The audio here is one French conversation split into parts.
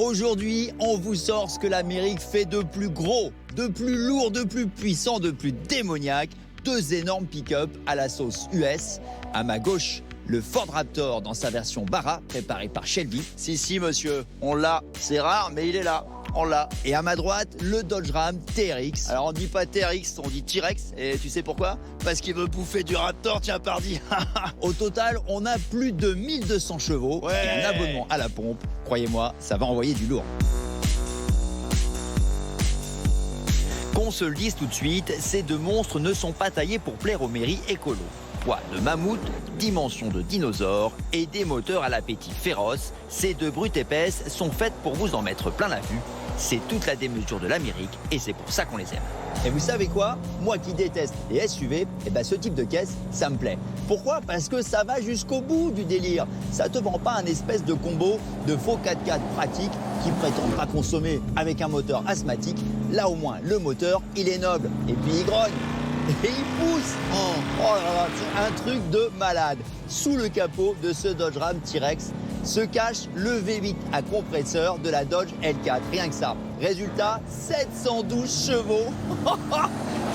Aujourd'hui, on vous sort ce que l'Amérique fait de plus gros, de plus lourd, de plus puissant, de plus démoniaque. 2 énormes pick-up à la sauce US. À ma gauche, le Ford Raptor dans sa version Barra, préparé par Shelby. Si, monsieur, on l'a. C'est rare, mais il est là. On l'a. Et à ma droite, le Dodge Ram TRX. Alors on dit pas TRX, on dit T-Rex. Et tu sais pourquoi? Parce qu'il veut bouffer du Raptor, tiens pardi. Au total, on a plus de 1200 chevaux et un abonnement à la pompe. Croyez-moi, ça va envoyer du lourd. Qu'on se le dise tout de suite, ces 2 monstres ne sont pas taillés pour plaire aux mairies écolo. Poids de mammouth, dimension de dinosaure et des moteurs à l'appétit féroce, ces 2 brutes épaisses sont faites pour vous en mettre plein la vue. C'est toute la démesure de l'Amérique et c'est pour ça qu'on les aime. Et vous savez quoi? Moi qui déteste les SUV, ce type de caisse, ça me plaît. Pourquoi? Parce que ça va jusqu'au bout du délire. Ça te vend pas un espèce de combo de faux 4x4 pratique qui prétendent pas consommer avec un moteur asthmatique. Là au moins, le moteur, il est noble. Et puis il grogne. Et il pousse. Oh là là, c'est un truc de malade. Sous le capot de ce Dodge Ram T-Rex se cache le V8 à compresseur de la Dodge L4. Rien que ça. Résultat, 712 chevaux.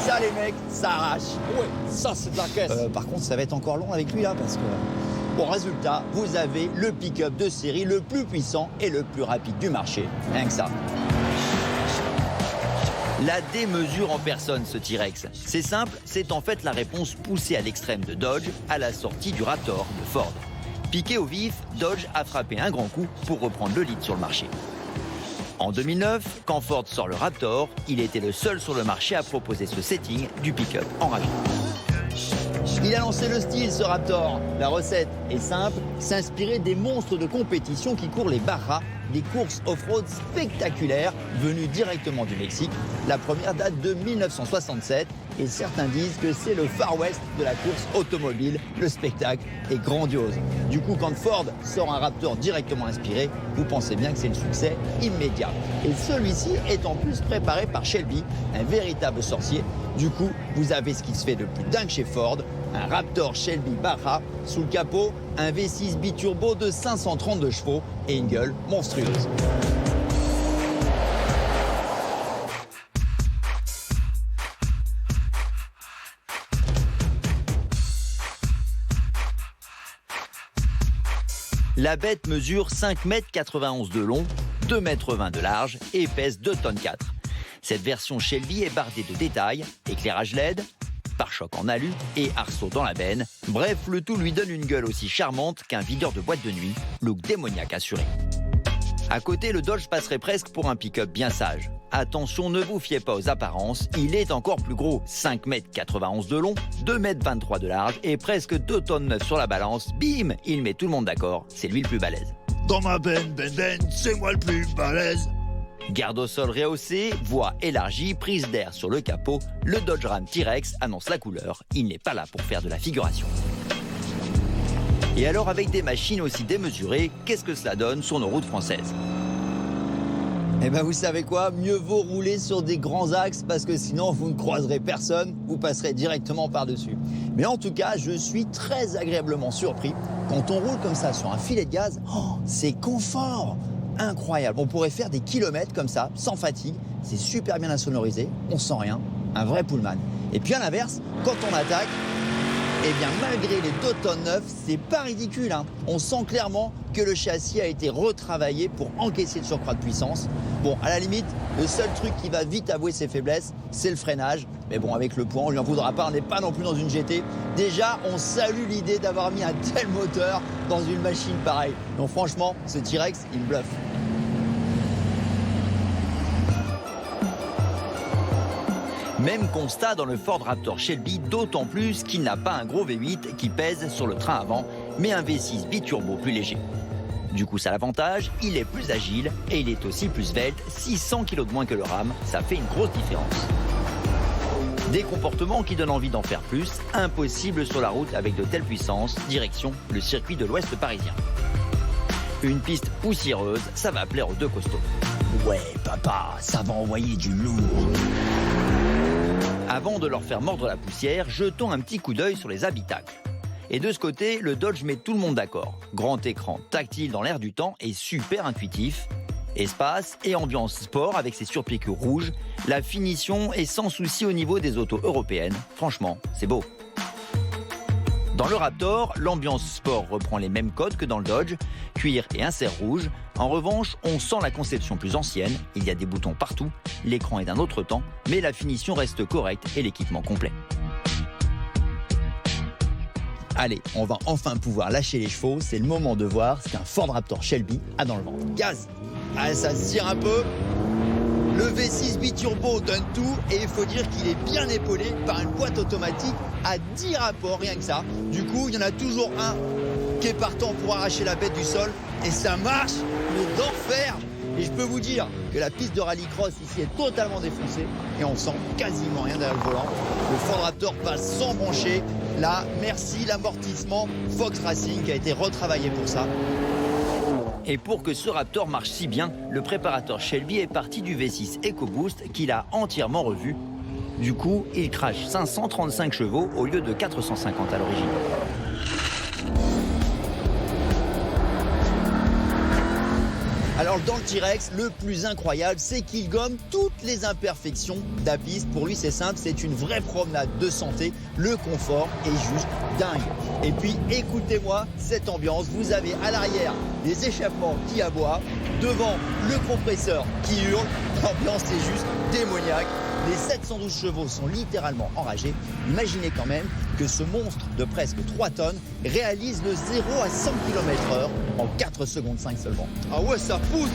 Ça les mecs, ça arrache. Ouais, ça c'est de la caisse. Par contre, ça va être encore long avec lui là parce que... Bon, résultat, vous avez le pick-up de série le plus puissant et le plus rapide du marché. Rien que ça. La démesure en personne, ce T-Rex. C'est simple, c'est en fait la réponse poussée à l'extrême de Dodge à la sortie du Raptor de Ford. Piqué au vif, Dodge a frappé un grand coup pour reprendre le lead sur le marché. En 2009, quand Ford sort le Raptor, il était le seul sur le marché à proposer ce setting du pick-up enragé. Il a lancé le style, ce Raptor. La recette est simple, s'inspirer des monstres de compétition qui courent les Barras, des courses off-road spectaculaires venues directement du Mexique. La première date de 1967 et certains disent que c'est le Far West de la course automobile. Le spectacle est grandiose. Du coup, quand Ford sort un Raptor directement inspiré, vous pensez bien que c'est le succès immédiat. Et celui-ci est en plus préparé par Shelby, un véritable sorcier. Du coup, vous avez ce qui se fait de plus dingue chez Ford, un Raptor Shelby Barra, sous le capot, un V6 biturbo de 532 chevaux et une gueule monstrueuse. La bête mesure 5,91 m de long, 2,20 m de large et pèse 2,4 tonnes. Cette version Shelby est bardée de détails, éclairage LED, pare-choc en alu et arceau dans la benne. Bref, le tout lui donne une gueule aussi charmante qu'un videur de boîte de nuit, look démoniaque assuré. À côté, le Dodge passerait presque pour un pick-up bien sage. Attention, ne vous fiez pas aux apparences, il est encore plus gros. 5,91 m de long, 2,23 m de large et presque 2,9 tonnes sur la balance. Bim, il met tout le monde d'accord, c'est lui le plus balèze. Dans ma benne, c'est moi le plus balèze. Garde au sol rehaussé, voie élargie, prise d'air sur le capot, le Dodge Ram T-Rex annonce la couleur. Il n'est pas là pour faire de la figuration. Et alors, avec des machines aussi démesurées, qu'est-ce que cela donne sur nos routes françaises? Vous savez quoi? Mieux vaut rouler sur des grands axes parce que sinon vous ne croiserez personne, vous passerez directement par-dessus. Mais en tout cas, je suis très agréablement surpris. Quand on roule comme ça sur un filet de gaz, c'est confort! Incroyable. On pourrait faire des kilomètres comme ça, sans fatigue. C'est super bien insonorisé, on sent rien. Un vrai pullman. Et puis à l'inverse, quand on attaque, malgré les 2,9 tonnes, c'est pas ridicule. On sent clairement que le châssis a été retravaillé pour encaisser le surcroît de puissance. Bon, à la limite, le seul truc qui va vite avouer ses faiblesses, c'est le freinage. Mais bon, avec le poids, on lui en voudra pas, on n'est pas non plus dans une GT. Déjà, on salue l'idée d'avoir mis un tel moteur dans une machine pareille. Donc franchement, ce T-Rex, il bluffe. Même constat dans le Ford Raptor Shelby, d'autant plus qu'il n'a pas un gros V8 qui pèse sur le train avant, mais un V6 biturbo plus léger. Du coup, ça a l'avantage, il est plus agile et il est aussi plus svelte, 600 kg de moins que le Ram, ça fait une grosse différence. Des comportements qui donnent envie d'en faire plus, impossible sur la route avec de telles puissances, direction le circuit de l'Ouest parisien. Une piste poussiéreuse, ça va plaire aux 2 costauds. Ouais, papa, ça va envoyer du lourd. Avant de leur faire mordre la poussière, jetons un petit coup d'œil sur les habitacles. Et de ce côté, le Dodge met tout le monde d'accord. Grand écran tactile dans l'air du temps et super intuitif. Espace et ambiance sport avec ses surpiqûres rouges, la finition est sans souci au niveau des autos européennes. Franchement, c'est beau. Dans le Raptor, l'ambiance sport reprend les mêmes codes que dans le Dodge, cuir et insert rouge. En revanche, on sent la conception plus ancienne, il y a des boutons partout, l'écran est d'un autre temps, mais la finition reste correcte et l'équipement complet. Allez, on va enfin pouvoir lâcher les chevaux, c'est le moment de voir ce qu'un Ford Raptor Shelby a dans le ventre. Gaz! Allez, ça se tire un peu. Le V6 biturbo donne tout et il faut dire qu'il est bien épaulé par une boîte automatique à 10 rapports, rien que ça. Du coup, il y en a toujours un qui est partant pour arracher la bête du sol et ça marche, mais d'enfer. Et je peux vous dire que la piste de rallycross ici est totalement défoncée et on sent quasiment rien derrière le volant. Le Ford Raptor passe sans broncher. Là, merci l'amortissement Fox Racing qui a été retravaillé pour ça. Et pour que ce Raptor marche si bien, le préparateur Shelby est parti du V6 EcoBoost qu'il a entièrement revu. Du coup, il crache 535 chevaux au lieu de 450 à l'origine. Alors dans le T-Rex, le plus incroyable, c'est qu'il gomme toutes les imperfections de la piste. Pour lui, c'est simple, c'est une vraie promenade de santé. Le confort est juste dingue. Et puis, écoutez-moi cette ambiance. Vous avez à l'arrière les échappements qui aboient, devant le compresseur qui hurle. L'ambiance est juste démoniaque. Les 712 chevaux sont littéralement enragés. Imaginez quand même que ce monstre de presque 3 tonnes réalise le 0 à 100 km/h en 4 secondes 5 seulement. Ah ouais, ça pousse!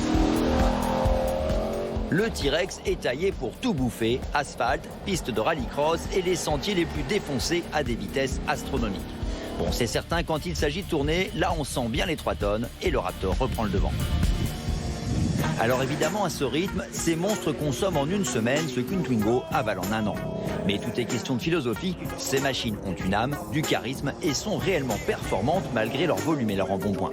Le T-Rex est taillé pour tout bouffer, asphalte, piste de rallycross et les sentiers les plus défoncés à des vitesses astronomiques. Bon, c'est certain, quand il s'agit de tourner, là on sent bien les 3 tonnes et le Raptor reprend le devant. Alors évidemment, à ce rythme, ces monstres consomment en une semaine ce qu'une Twingo avale en un an. Mais tout est question de philosophie, ces machines ont une âme, du charisme et sont réellement performantes malgré leur volume et leur embonpoint.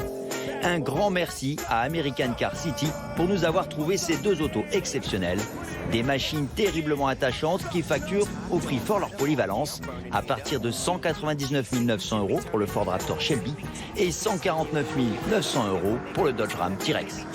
Un grand merci à American Car City pour nous avoir trouvé ces 2 autos exceptionnelles. Des machines terriblement attachantes qui facturent au prix fort leur polyvalence, à partir de 199 900 € pour le Ford Raptor Shelby et 149 900 € pour le Dodge Ram T-Rex.